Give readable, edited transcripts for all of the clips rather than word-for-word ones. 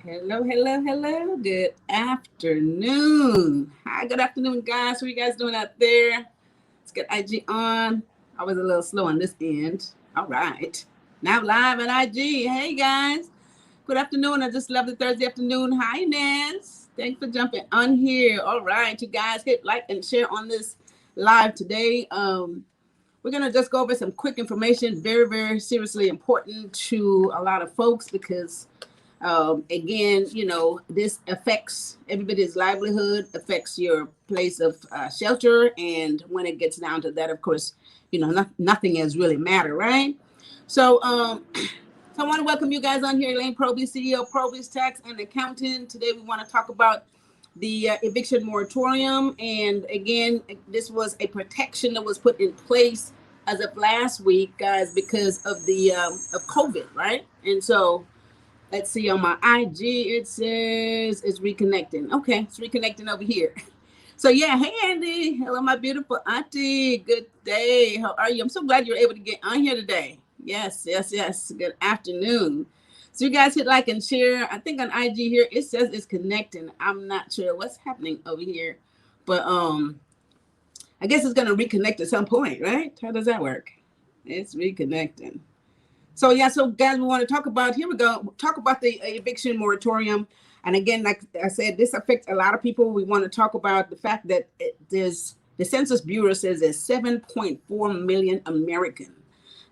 Hello, hello, hello. Good afternoon. Hi, good afternoon, guys. What are you guys doing out there? Let's get IG on. I was a little slow on this end. All right. Now live on IG. Hey, guys. Good afternoon. I just love the Thursday afternoon. Hi, Nance. Thanks for jumping on here. All right, you guys, hit like and share on this live today. We're going to just go over some quick information, very, very seriously important to a lot of folks because again, this affects everybody's livelihood, affects your place of shelter. And when it gets down to that, of course, nothing has really matter, right? So, so I want to welcome you guys on here. Elaine Proby, CEO of PROBY'S Tax and Accountant. Today we want to talk about the eviction moratorium. And again, this was a protection that was put in place as of last week, guys, because of the of COVID, right? And so let's see, on my IG, it says it's reconnecting. Okay, it's reconnecting over here. So yeah, hey Andy, hello my beautiful auntie. Good day. How are you? I'm so glad you're able to get on here today. Yes. Good afternoon. So you guys hit like and share. I think on IG here it says it's connecting. I'm not sure what's happening over here, but I guess it's gonna reconnect at some point, right? How does that work? It's reconnecting. So yeah, so guys, we want to talk about, here we go, talk about the eviction moratorium. And again, like I said, this affects a lot of people. We want to talk about the fact that the Census Bureau says there's 7.4 million Americans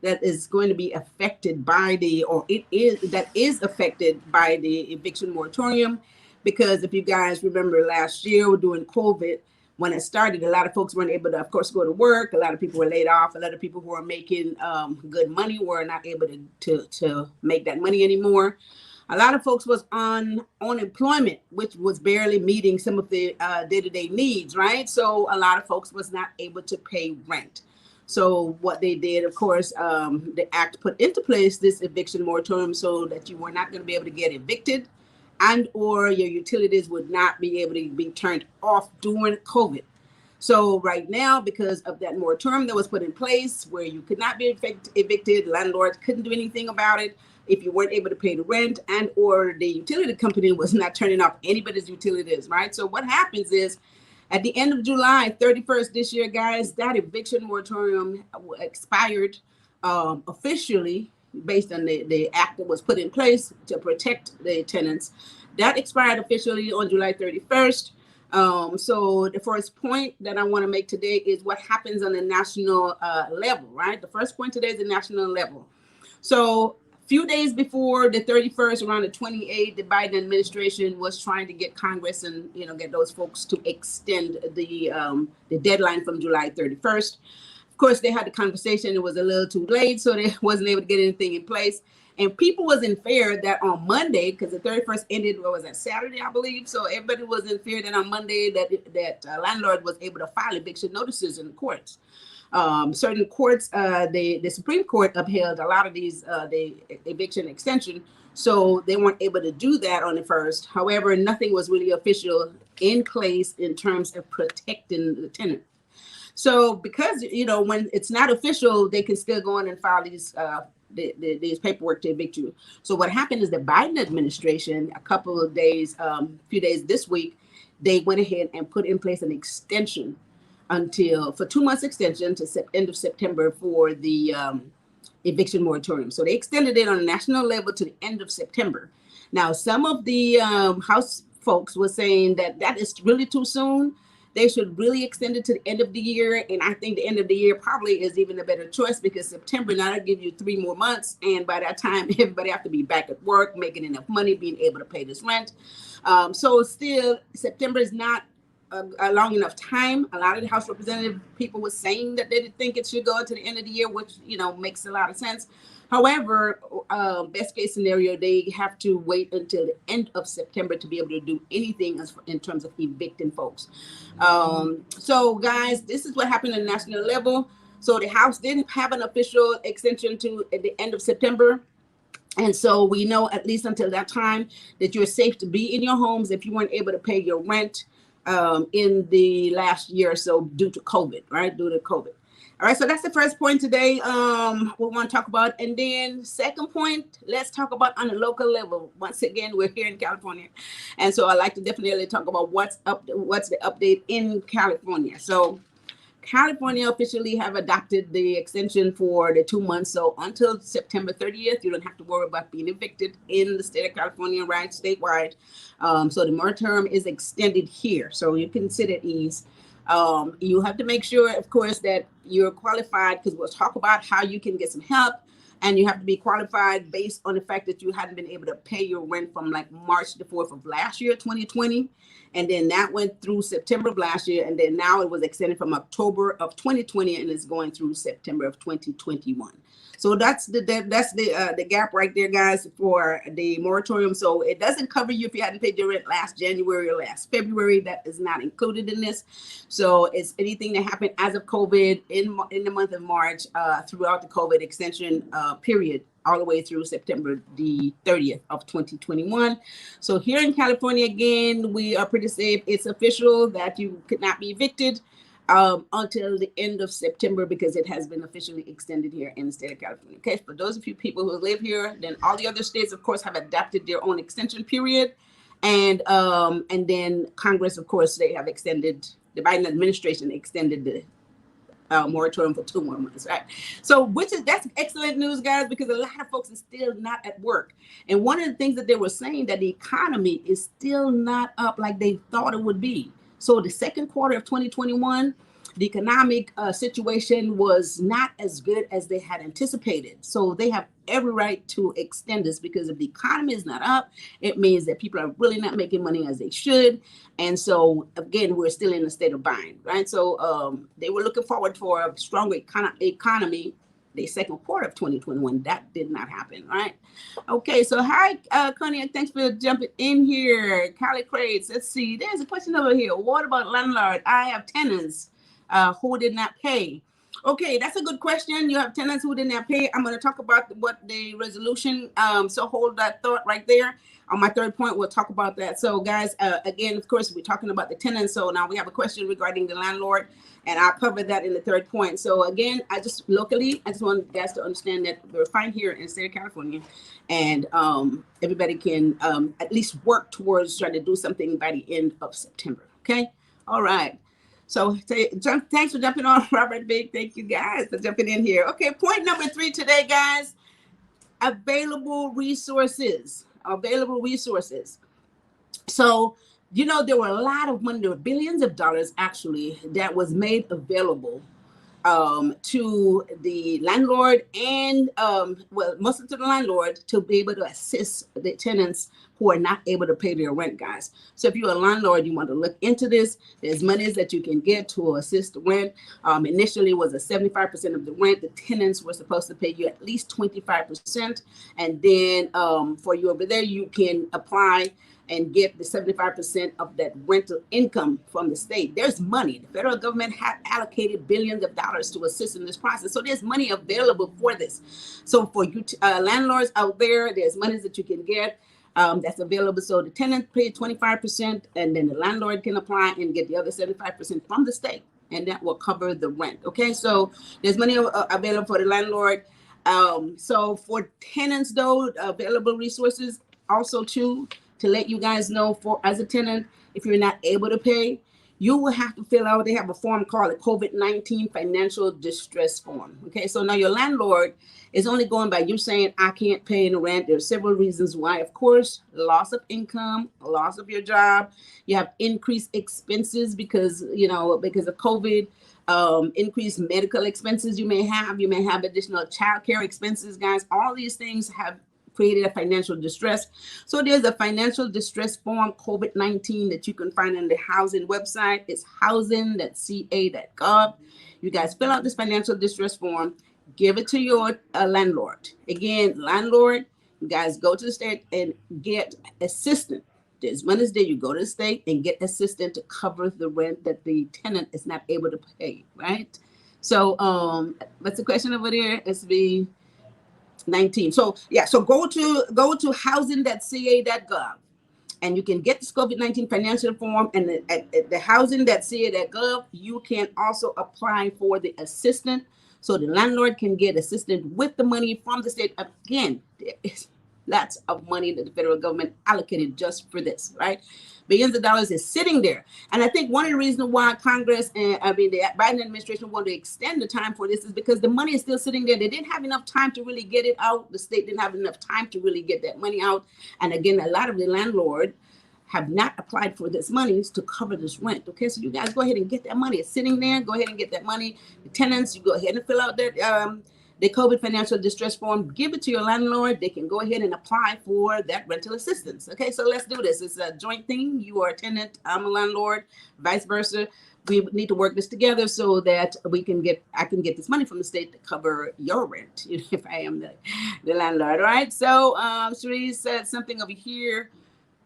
that is going to be affected by that is affected by the eviction moratorium. Because if you guys remember last year during COVID, when it started, a lot of folks weren't able to, of course, go to work. A lot of people were laid off. A lot of people who are making good money were not able to make that money anymore. A lot of folks was on unemployment, which was barely meeting some of the day-to-day needs, right? So a lot of folks was not able to pay rent. So what they did, of course, the act put into place this eviction moratorium so that you were not going to be able to get evicted, and or your utilities would not be able to be turned off during COVID. So right now, because of that moratorium that was put in place where you could not be evicted, landlords couldn't do anything about it if you weren't able to pay the rent, and or the utility company was not turning off anybody's utilities, right? So what happens is at the end of July 31st this year, guys, that eviction moratorium expired officially, based on the act that was put in place to protect the tenants. That expired officially on July 31st. So the first point that I want to make today is what happens on the national level, right? The first point today is the national level. So a few days before the 31st, around the 28th, the Biden administration was trying to get Congress and get those folks to extend the deadline from July 31st. Of course, they had the conversation. It was a little too late, so they wasn't able to get anything in place. And people was in fear that on Monday, because the 31st ended, what was that, Saturday, I believe. So everybody was in fear that on Monday that landlord was able to file eviction notices in the courts. Certain courts, the Supreme Court upheld a lot of these, the eviction extension. So they weren't able to do that on the first. However, nothing was really official in place in terms of protecting the tenant. So because, when it's not official, they can still go in and file these paperwork to evict you. So what happened is the Biden administration, a couple of days, few days this week, they went ahead and put in place an extension for 2 months extension to end of September for the eviction moratorium. So they extended it on a national level to the end of September. Now, some of the House folks were saying that is really too soon. They should really extend it to the end of the year. And I think the end of the year probably is even a better choice because September now will give you 3 more months. And by that time, everybody have to be back at work, making enough money, being able to pay this rent. So still, September is not a long enough time. A lot of the House representative people were saying that they didn't think it should go to the end of the year, which, makes a lot of sense. However, best case scenario, they have to wait until the end of September to be able to do anything in terms of evicting folks. So guys, this is what happened at the national level. So the House didn't have an official extension to at the end of September. And so we know at least until that time that you're safe to be in your homes if you weren't able to pay your rent in the last year or so due to COVID, right? Due to COVID. All right, so that's the first point today we want to talk about. And then second point, let's talk about on a local level. Once again, we're here in California. And so I'd like to definitely talk about what's the update in California. So California officially have adopted the extension for the 2 months. So until September 30th, you don't have to worry about being evicted in the state of California, right? Statewide. So the moratorium is extended here. So you can sit at ease. You have to make sure, of course, that you're qualified, because we'll talk about how you can get some help. And you have to be qualified based on the fact that you hadn't been able to pay your rent from like March the 4th of last year, 2020. And then that went through September of last year. And then now it was extended from October of 2020 and it's going through September of 2021. So that's the gap right there, guys, for the moratorium. So it doesn't cover you if you hadn't paid your rent last January or last February. That is not included in this. So it's anything that happened as of COVID in the month of March throughout the COVID extension period, all the way through September the 30th of 2021. So here in California, again, we are pretty safe. It's official that you could not be evicted until the end of September, because it has been officially extended here in the state of California. Okay, for those of you people who live here, then all the other states, of course, have adopted their own extension period. And then Congress, of course, they have extended, the Biden administration extended the moratorium for 2 more months, right? So that's excellent news, guys, because a lot of folks are still not at work. And one of the things that they were saying, that the economy is still not up like they thought it would be. So the second quarter of 2021, the economic situation was not as good as they had anticipated. So they have every right to extend this, because if the economy is not up, it means that people are really not making money as they should. And so, again, we're still in a state of bind, right? So they were looking forward for a stronger economy the second quarter of 2021. That did not happen, right? Okay, so hi, Connie, thanks for jumping in here. Callie Crates, let's see. There's a question over here. What about landlord? I have tenants who did not pay. Okay, that's a good question. You have tenants who did not pay. I'm going to talk about what the resolution. So hold that thought right there. On my third point, we'll talk about that. So, guys, again, of course, we're talking about the tenants. So now we have a question regarding the landlord, and I'll cover that in the third point. So, again, I just want you guys to understand that we're fine here in the state of California, and everybody can at least work towards trying to do something by the end of September. Okay? All right. So thanks for jumping on, Robert Big. Thank you guys for jumping in here. Okay, point number 3 today, guys. Available resources. So, there were a lot of money, there were billions of dollars actually that was made available to the landlord and, mostly to the landlord, to be able to assist the tenants who are not able to pay their rent, guys. So if you're a landlord, you want to look into this. There's monies that you can get to assist the rent. Initially, it was a 75% of the rent. The tenants were supposed to pay you at least 25%. And then for you over there, you can apply and get the 75% of that rental income from the state. There's money. The federal government had allocated billions of dollars to assist in this process. So there's money available for this. So for you landlords out there, there's monies that you can get that's available. So the tenant pays 25%, and then the landlord can apply and get the other 75% from the state, and that will cover the rent. Okay, so there's money available for the landlord. So for tenants, though, available resources also too, to let you guys know, for as a tenant, if you're not able to pay, you will have to fill out, they have a form called a COVID-19 financial distress form. Okay, so now your landlord is only going by you saying, I can't pay the rent. There's several reasons why. Of course, loss of income, loss of your job. You have increased expenses because of COVID, increased medical expenses you may have. You may have additional childcare expenses, guys. All these things have created a financial distress. So there's a financial distress form, COVID-19, that you can find on the housing website. It's housing.ca.gov. You guys fill out this financial distress form, give it to your landlord. Again, landlord, you guys go to the state and get assistance. There's money there. You go to the state and get assistance to cover the rent that the tenant is not able to pay, right? So what's the question over there? SB 19. So yeah, so go to housing.ca.gov And you can get this COVID-19 financial form, and at the housing.ca.gov, you can also apply for the assistance. So the landlord can get assistance with the money from the state. Again, there is lots of money that the federal government allocated just for this, right? Billions of dollars is sitting there. And I think one of the reasons why Congress and the Biden administration wanted to extend the time for this is because the money is still sitting there. They didn't have enough time to really get it out. The state didn't have enough time to really get that money out. And again, a lot of the landlords have not applied for this money to cover this rent. Okay, so you guys go ahead and get that money. It's sitting there. Go ahead and get that money. The tenants, you go ahead and fill out that the COVID financial distress form. Give it to your landlord. They can go ahead and apply for that rental assistance. Okay, so let's do this. It's a joint thing. You are a tenant. I'm a landlord. Vice versa. We need to work this together so that I can get this money from the state to cover your rent, if I am the landlord. All right. So Cherie said something over here.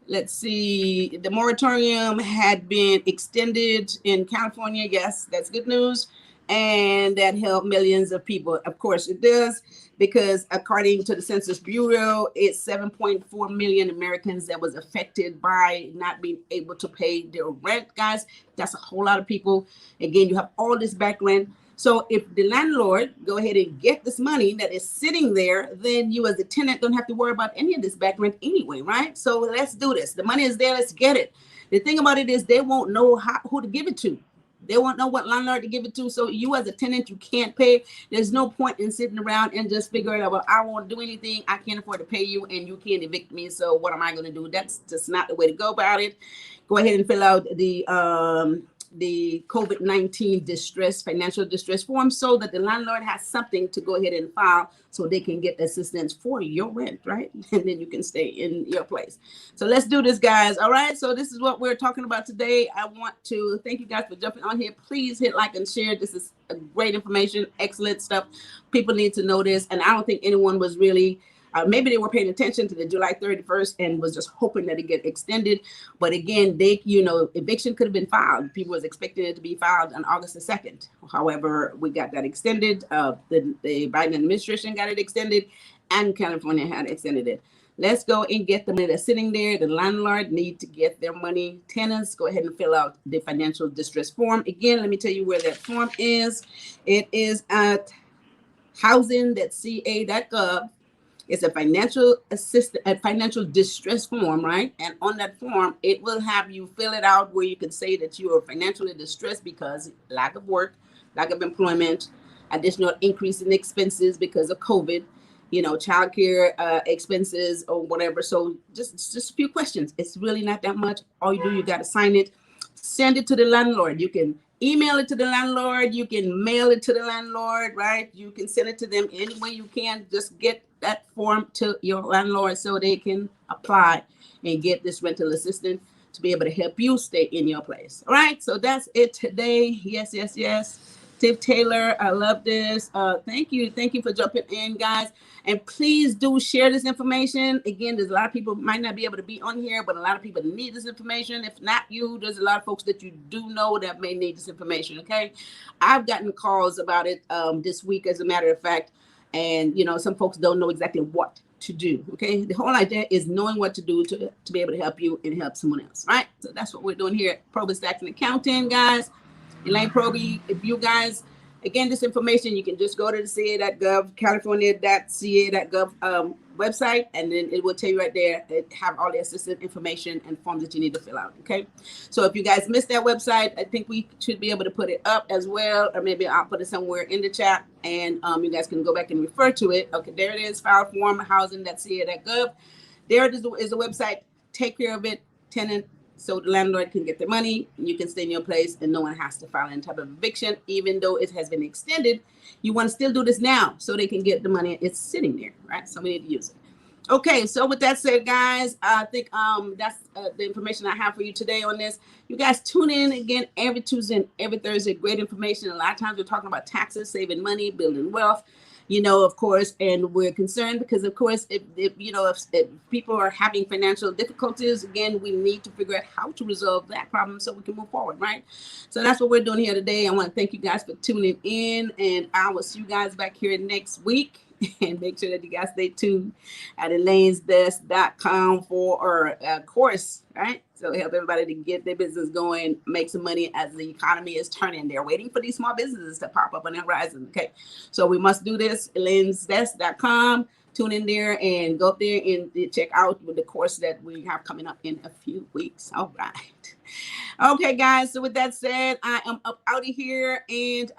Let's see. The moratorium had been extended in California. Yes, that's good news. And that helped millions of people. Of course it does, because according to the Census Bureau, it's 7.4 million Americans that was affected by not being able to pay their rent, guys. That's a whole lot of people. Again, you have all this back rent. So if the landlord go ahead and get this money that is sitting there, then you as a tenant don't have to worry about any of this back rent anyway, right? So let's do this. The money is there. Let's get it. The thing about it is they won't know who to give it to. They won't know what landlord to give it to. So you as a tenant, you can't pay. There's no point in sitting around and just figuring out, well, I won't do anything. I can't afford to pay you and you can't evict me. So what am I going to do? That's just not the way to go about it. Go ahead and fill out the COVID-19 financial distress form so that the landlord has something to go ahead and file so they can get assistance for your rent, right? And then you can stay in your place. So let's do this, guys. All right. So this is what we're talking about today. I want to thank you guys for jumping on here. Please hit like and share. This is great information, excellent stuff. People need to know this. And I don't think anyone was really maybe they were paying attention to the July 31st and was just hoping that it get extended. But again, eviction could have been filed. People was expecting it to be filed on August the 2nd. However, we got that extended. The Biden administration got it extended, and California had extended it. Let's go and get the money that's sitting there. The landlord need to get their money. Tenants, go ahead and fill out the financial distress form. Again, let me tell you where that form is. It is at housing.ca.gov. It's a financial distress form, right? And on that form, it will have you fill it out where you can say that you are financially distressed because lack of work, lack of employment, additional increase in expenses because of COVID, childcare expenses or whatever. So just a few questions. It's really not that much. All you do, you got to sign it, send it to the landlord. You can email it to the landlord. You can mail it to the landlord, right? You can send it to them any way you can. Just get that form to your landlord so they can apply and get this rental assistance to be able to help you stay in your place. All right. So that's it today. Yes. Tiff Taylor, I love this. Thank you for jumping in, guys. And please do share this information. Again, there's a lot of people might not be able to be on here, but a lot of people need this information. If not you, there's a lot of folks that you do know that may need this information. Okay. I've gotten calls about it this week, as a matter of fact. And, some folks don't know exactly what to do. Okay. The whole idea is knowing what to do to be able to help you and help someone else. Right. So that's what we're doing here at PROBY'S Tax and Accounting, guys. Elaine Proby. If you guys, again, this information, you can just go to the ca.gov, california.ca.gov website, and then it will tell you right there, it have all the assistant information and forms that you need to fill out. Okay. So if you guys missed that website, I think we should be able to put it up as well, or maybe I'll put it somewhere in the chat, and you guys can go back and refer to it. Okay. There it is. File form, housing.ca.gov. There it is the website. Take care of it. Tenant. So the landlord can get their money, you can stay in your place, and no one has to file any type of eviction, even though it has been extended. You want to still do this now so they can get the money. It's sitting there, right? So we need to use it. Okay, so with that said, guys, I think that's the information I have for you today on this. You guys tune in again every Tuesday and every Thursday. Great information. A lot of times we're talking about taxes, saving money, building wealth. Of course, and we're concerned because, of course, if people are having financial difficulties, again, we need to figure out how to resolve that problem so we can move forward, right? So that's what we're doing here today. I want to thank you guys for tuning in, and I will see you guys back here next week. And make sure that you guys stay tuned at elainesdesk.com for our course, right? So help everybody to get their business going, make some money as the economy is turning. They're waiting for these small businesses to pop up on the horizon. Okay, so we must do this. elainesdesk.com. Tune in there and go up there and check out the course that we have coming up in a few weeks. All right. Okay, guys. So with that said, I am up out of here, and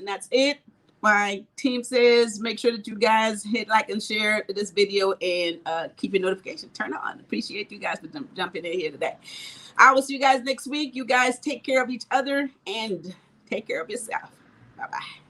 that's it. My team says make sure that you guys hit like and share this video, and keep your notification turned on. Appreciate you guys for jumping in here today. I will see you guys next week. You guys take care of each other and take care of yourself. Bye-bye.